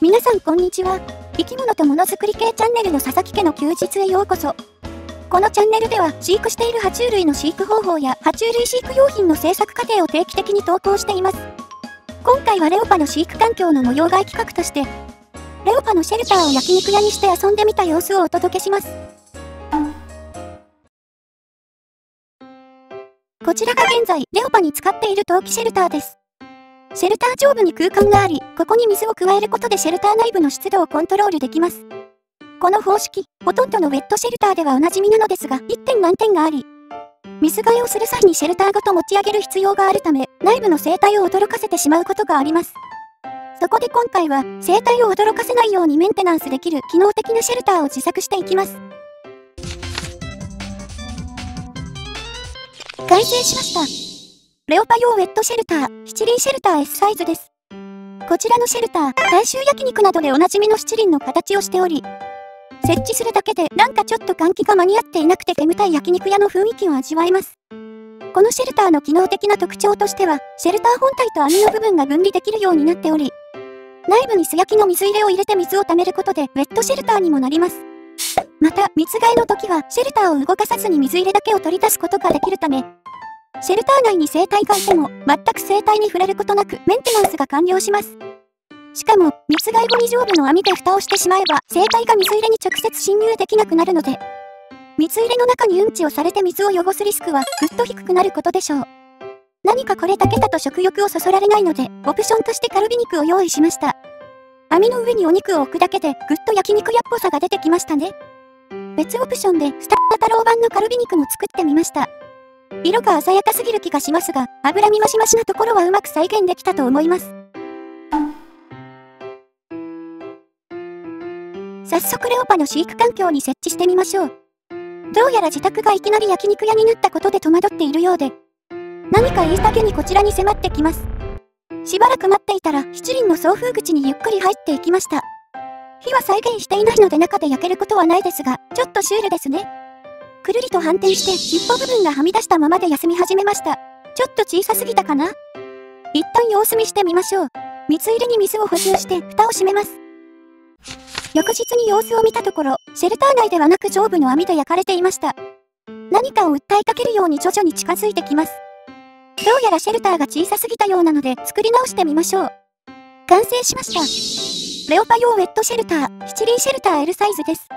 皆さんこんにちは。生き物とものづくり系チャンネルの佐々木家の休日へようこそ。このチャンネルでは飼育している爬虫類の飼育方法や爬虫類飼育用品の制作過程を定期的に投稿しています。今回はレオパの飼育環境の模様替え企画として、レオパのシェルターを焼肉屋にして遊んでみた様子をお届けします。こちらが現在、レオパに使っている陶器シェルターです。シェルター上部に空間があり、ここに水を加えることでシェルター内部の湿度をコントロールできます。この方式、ほとんどのウェットシェルターではおなじみなのですが、1点難点があり、水替えをする際にシェルターごと持ち上げる必要があるため、内部の生態を驚かせてしまうことがあります。そこで今回は、生態を驚かせないようにメンテナンスできる機能的なシェルターを自作していきます。完成しました。レオパ用ウェットシェルター、七輪シェルター S サイズです。こちらのシェルター、大衆焼肉などでおなじみの七輪の形をしており、設置するだけでなんかちょっと換気が間に合っていなくて煙たい焼肉屋の雰囲気を味わえます。このシェルターの機能的な特徴としては、シェルター本体と網の部分が分離できるようになっており、内部に素焼きの水入れを入れて水を溜めることでウェットシェルターにもなります。また、水替えの時はシェルターを動かさずに水入れだけを取り出すことができるため、シェルター内に生態がいても全く生態に触れることなくメンテナンスが完了します。しかも、水替え後に上部の網で蓋をしてしまえば生態が水入れに直接侵入できなくなるので、水入れの中にうんちをされて水を汚すリスクはぐっと低くなることでしょう。何かこれだけだと食欲をそそられないので、オプションとしてカルビ肉を用意しました。網の上にお肉を置くだけでぐっと焼肉屋っぽさが出てきましたね。別オプションでスター太郎版のカルビ肉も作ってみました。色が鮮やかすぎる気がしますが、脂身マシマシなところはうまく再現できたと思います。早速レオパの飼育環境に設置してみましょう。どうやら自宅がいきなり焼肉屋になったことで戸惑っているようで、何か言いたげにこちらに迫ってきます。しばらく待っていたら七輪の送風口にゆっくり入っていきました。火は再現していないので中で焼けることはないですが、ちょっとシュールですね。くるりと反転して尻尾部分がはみ出したままで休み始めました。ちょっと小さすぎたかな？一旦様子見してみましょう。水入れに水を補充して蓋を閉めます。翌日に様子を見たところ、シェルター内ではなく上部の網で焼かれていました。何かを訴えかけるように徐々に近づいてきます。どうやらシェルターが小さすぎたようなので作り直してみましょう。完成しました。レオパ用ウェットシェルター、七輪シェルター L サイズです。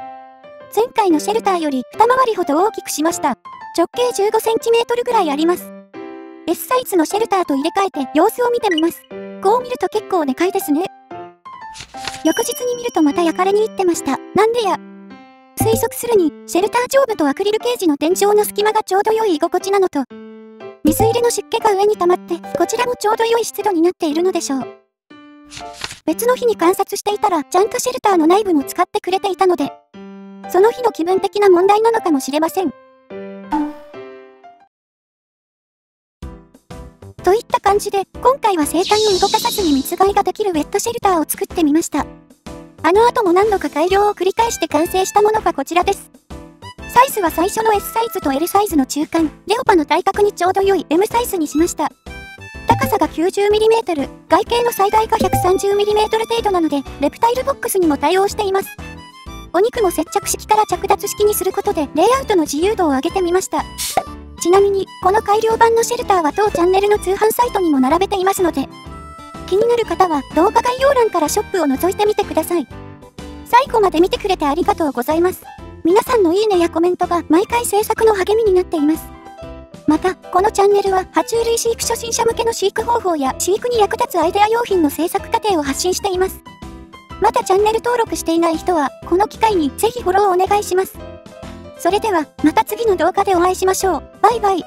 前回のシェルターより二回りほど大きくしました。直径 15cm ぐらいあります。S サイズのシェルターと入れ替えて様子を見てみます。こう見ると結構でかいですね。翌日に見るとまた焼かれに行ってました。なんでや。推測するに、シェルター上部とアクリルケージの天井の隙間がちょうど良い居心地なのと、水入れの湿気が上に溜まって、こちらもちょうど良い湿度になっているのでしょう。別の日に観察していたら、ちゃんとシェルターの内部も使ってくれていたので、その日の気分的な問題なのかもしれません。といった感じで、今回は生態を動かさずに水替えができるウェットシェルターを作ってみました。あの後も何度か改良を繰り返して完成したものがこちらです。サイズは最初の S サイズと L サイズの中間、レオパの体格にちょうど良い M サイズにしました。高さが 90mm、外径の最大が 130mm 程度なので、レプタイルボックスにも対応しています。お肉も接着式から着脱式にすることでレイアウトの自由度を上げてみました。ちなみに、この改良版のシェルターは当チャンネルの通販サイトにも並べていますので、気になる方は動画概要欄からショップを覗いてみてください。最後まで見てくれてありがとうございます。皆さんのいいねやコメントが毎回制作の励みになっています。また、このチャンネルは爬虫類飼育初心者向けの飼育方法や飼育に役立つアイデア用品の制作過程を発信しています。まだチャンネル登録していない人は、この機会にぜひフォローお願いします。それでは、また次の動画でお会いしましょう。バイバイ。